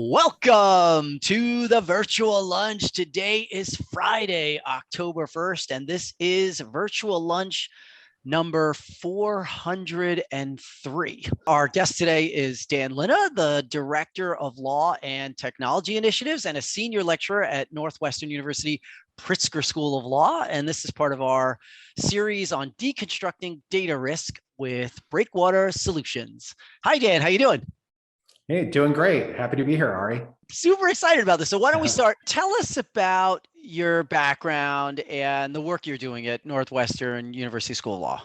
Welcome to the virtual lunch. Today is Friday, October 1st, and this is virtual lunch number 403. Our guest today is Dan Linna, the Director of Law and Technology Initiatives and a senior lecturer at Northwestern University Pritzker School of Law. And this is part of our series on deconstructing data risk with Breakwater Solutions. Hi, Dan. How you doing? Hey, doing great. Happy to be here, Ari. Super excited about this. So why don't we start? Tell us about your background and the work you're doing at Northwestern University School of Law.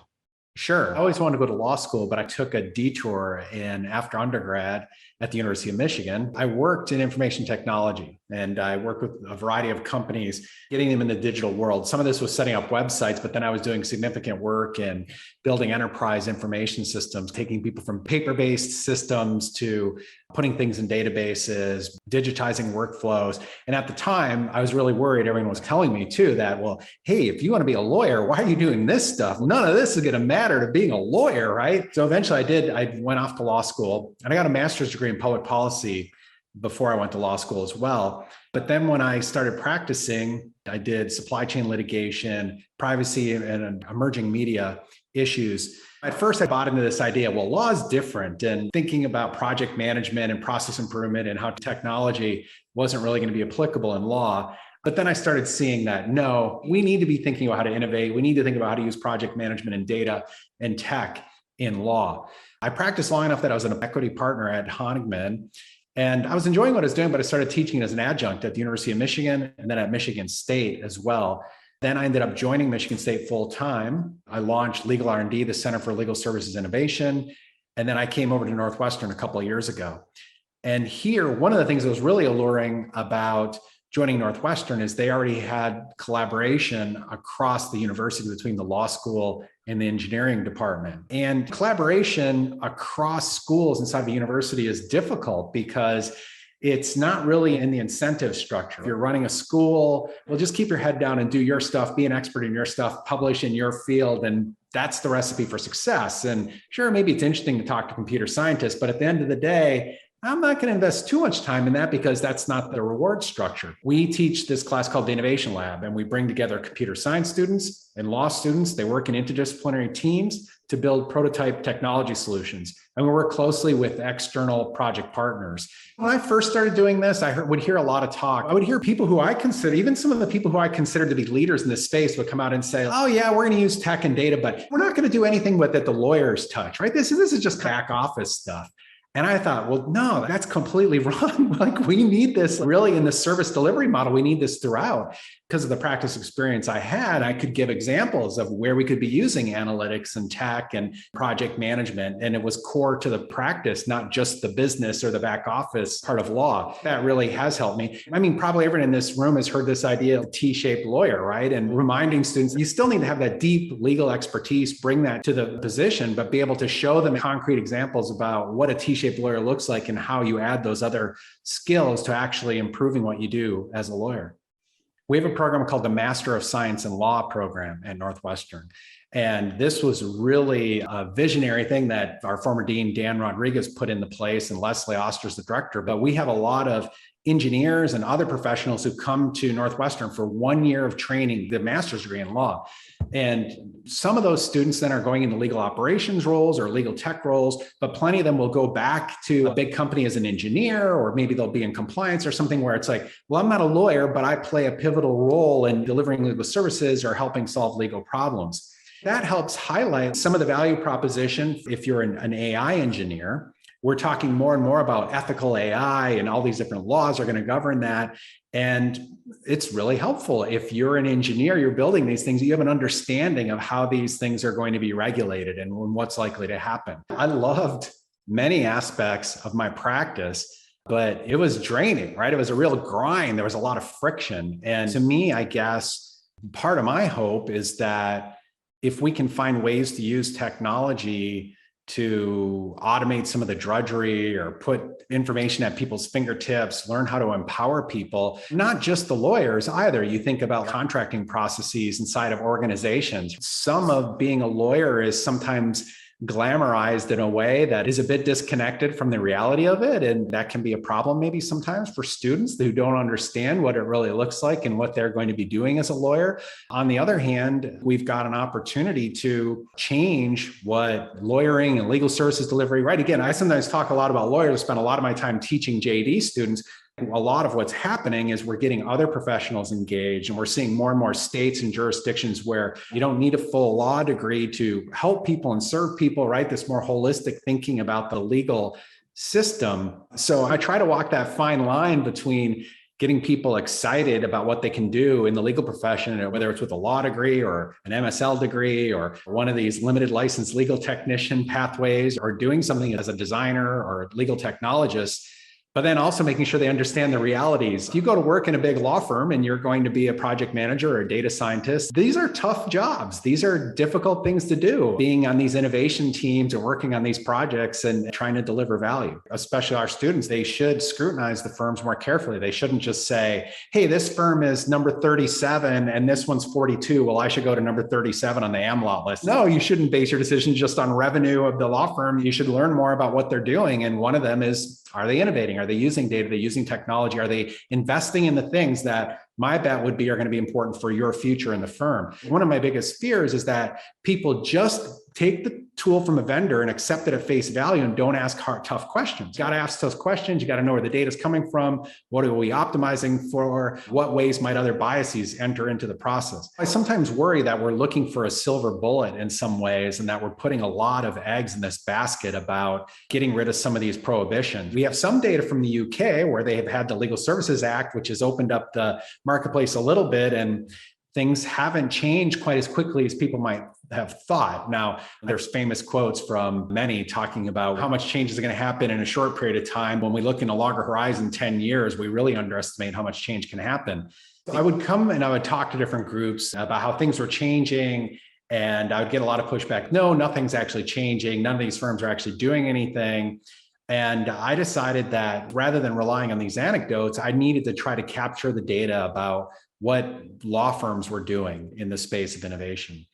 Sure. I always wanted to go to law school, but I took a detour after undergrad at the University of Michigan. I worked in information technology and I worked with a variety of companies, getting them in the digital world. Some of this was setting up websites, but then I was doing significant work in building enterprise information systems, taking people from paper-based systems to putting things in databases, digitizing workflows. And at the time, I was really worried. Everyone was telling me too that, well, hey, if you want to be a lawyer, why are you doing this stuff? None of this is going to matter to being a lawyer, right? So eventually I went off to law school and I got a master's degree in public policy before I went to law school as well. But then when I started practicing, I did supply chain litigation, privacy and emerging media issues. At first, I bought into this idea, well, law is different, and thinking about project management and process improvement and how technology wasn't really going to be applicable in law. But then I started seeing that, no, we need to be thinking about how to innovate. We need to think about how to use project management and data and tech in law. I practiced long enough that I was an equity partner at Honigman, and I was enjoying what I was doing, but I started teaching as an adjunct at the University of Michigan and then at Michigan State as well. Then I ended up joining Michigan State full-time. I launched Legal R&D, the Center for Legal Services Innovation. And then I came over to Northwestern a couple of years ago. And here, one of the things that was really alluring about joining Northwestern is they already had collaboration across the university between the law school and the engineering department. And collaboration across schools inside the university is difficult because it's not really in the incentive structure. If you're running a school, well, just keep your head down and do your stuff, be an expert in your stuff, publish in your field, and that's the recipe for success. And sure, maybe it's interesting to talk to computer scientists, but at the end of the day, I'm not going to invest too much time in that because that's not the reward structure. We teach this class called the Innovation Lab, and we bring together computer science students and law students. They work in interdisciplinary teams to build prototype technology solutions. And we work closely with external project partners. When I first started doing this, would hear a lot of talk. I would hear people who I consider, even some of the people who I consider to be leaders in this space would come out and say, oh yeah, we're going to use tech and data, but we're not going to do anything with it the lawyers touch, right? This is just back office stuff. And I thought, well, no, that's completely wrong. Like we need this really in the service delivery model. We need this throughout. Because of the practice experience I had, I could give examples of where we could be using analytics and tech and project management. And it was core to the practice, not just the business or the back office part of law. That really has helped me. I mean, probably everyone in this room has heard this idea of T-shaped lawyer, right? And reminding students, you still need to have that deep legal expertise, bring that to the position, but be able to show them concrete examples about what a T-shaped lawyer looks like and how you add those other skills to actually improving what you do as a lawyer. We have a program called the Master of Science in Law program at Northwestern. And this was really a visionary thing that our former dean, Dan Rodriguez, put into place, and Leslie Oster's the director. But we have a lot of engineers and other professionals who come to Northwestern for 1 year of training, the master's degree in law. And some of those students then are going into legal operations roles or legal tech roles, but plenty of them will go back to a big company as an engineer, or maybe they'll be in compliance or something where it's like, well, I'm not a lawyer, but I play a pivotal role in delivering legal services or helping solve legal problems. That helps highlight some of the value proposition. If you're an AI engineer, we're talking more and more about ethical AI and all these different laws are going to govern that. And it's really helpful. If you're an engineer, you're building these things, you have an understanding of how these things are going to be regulated and what's likely to happen. I loved many aspects of my practice, but it was draining, right? It was a real grind. There was a lot of friction. And to me, I guess part of my hope is that if we can find ways to use technology to automate some of the drudgery or put information at people's fingertips, learn how to empower people, not just the lawyers either. You think about contracting processes inside of organizations. Some of being a lawyer is sometimes glamorized in a way that is a bit disconnected from the reality of it. And that can be a problem maybe sometimes for students who don't understand what it really looks like and what they're going to be doing as a lawyer. On the other hand, we've got an opportunity to change what lawyering and legal services delivery, right? Again, I sometimes talk a lot about lawyers, spend a lot of my time teaching JD students. A lot of what's happening is we're getting other professionals engaged, and we're seeing more and more states and jurisdictions where you don't need a full law degree to help people and serve people, right? This more holistic thinking about the legal system. So I try to walk that fine line between getting people excited about what they can do in the legal profession, whether it's with a law degree or an MSL degree or one of these limited license legal technician pathways, or doing something as a designer or legal technologist, but then also making sure they understand the realities. If you go to work in a big law firm and you're going to be a project manager or a data scientist, these are tough jobs. These are difficult things to do, being on these innovation teams or working on these projects and trying to deliver value. Especially our students, they should scrutinize the firms more carefully. They shouldn't just say, hey, this firm is number 37 and this one's 42. Well, I should go to number 37 on the AmLaw list. No, you shouldn't base your decision just on revenue of the law firm. You should learn more about what they're doing. And one of them is, are they innovating? Are they using data? Are they using technology? Are they investing in the things that my bet would be are going to be important for your future in the firm? One of my biggest fears is that people just take the tool from a vendor and accept it at face value and don't ask hard, tough questions. You got to ask those questions. You got to know where the data is coming from. What are we optimizing for? What ways might other biases enter into the process? I sometimes worry that we're looking for a silver bullet in some ways, and that we're putting a lot of eggs in this basket about getting rid of some of these prohibitions. We have some data from the UK where they have had the Legal Services Act, which has opened up the marketplace a little bit, and things haven't changed quite as quickly as people might have thought. Now, there's famous quotes from many talking about how much change is going to happen in a short period of time. When we look in a longer horizon, 10 years, we really underestimate how much change can happen. So I would come and I would talk to different groups about how things were changing, and I would get a lot of pushback. No, nothing's actually changing. None of these firms are actually doing anything. And I decided that rather than relying on these anecdotes, I needed to try to capture the data about what law firms were doing in the space of innovation.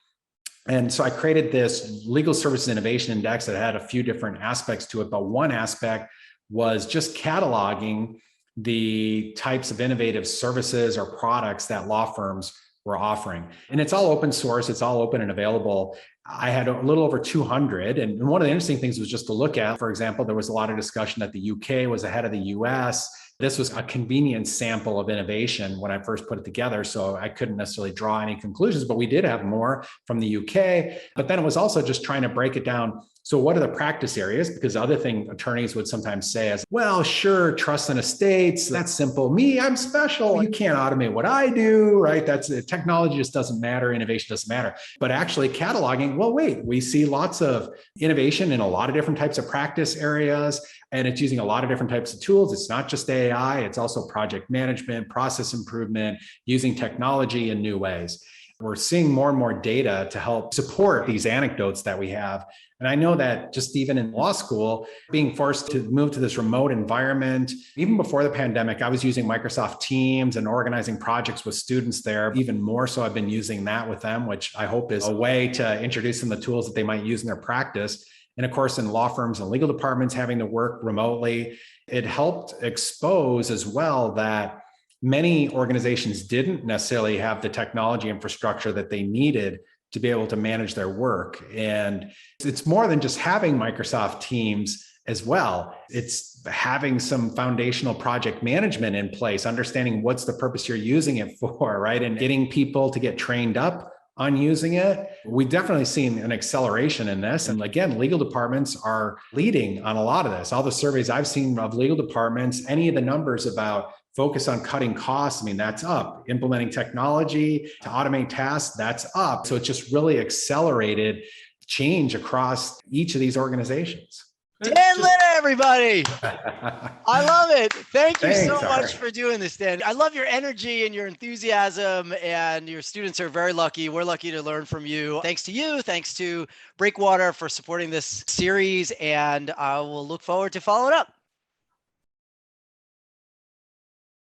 And so I created this Legal Services Innovation Index that had a few different aspects to it, but one aspect was just cataloging the types of innovative services or products that law firms were offering. And it's all open source, it's all open and available. I had a little over 200. And one of the interesting things was just to look at, for example, there was a lot of discussion that the UK was ahead of the US. This was a convenient sample of innovation when I first put it together. So I couldn't necessarily draw any conclusions, but we did have more from the UK. But then it was also just trying to break it down. So what are the practice areas? Because the other thing attorneys would sometimes say is, well, sure, trust and estates, that's simple. Me, I'm special. You can't automate what I do, right? That's technology just doesn't matter. Innovation doesn't matter. But actually cataloging, well, wait, we see lots of innovation in a lot of different types of practice areas, and it's using a lot of different types of tools. It's not just AI, it's also project management, process improvement, using technology in new ways. We're seeing more and more data to help support these anecdotes that we have. And I know that just even in law school, being forced to move to this remote environment, even before the pandemic, I was using Microsoft Teams and organizing projects with students there. Even more so, I've been using that with them, which I hope is a way to introduce them the tools that they might use in their practice. And of course, in law firms and legal departments, having to work remotely, it helped expose as well that many organizations didn't necessarily have the technology infrastructure that they needed to be able to manage their work. And it's more than just having Microsoft Teams as well. It's having some foundational project management in place, understanding what's the purpose you're using it for, right? And getting people to get trained up on using it. We've definitely seen an acceleration in this. And again, legal departments are leading on a lot of this. All the surveys I've seen of legal departments, any of the numbers about focus on cutting costs, I mean, that's up. Implementing technology to automate tasks, that's up. So it just really accelerated change across each of these organizations. Dan Linna, everybody. I love it. Thank you so much for doing this, Dan. I love your energy and your enthusiasm, and your students are very lucky. We're lucky to learn from you. Thanks to you. Thanks to Breakwater for supporting this series, and I will look forward to following up.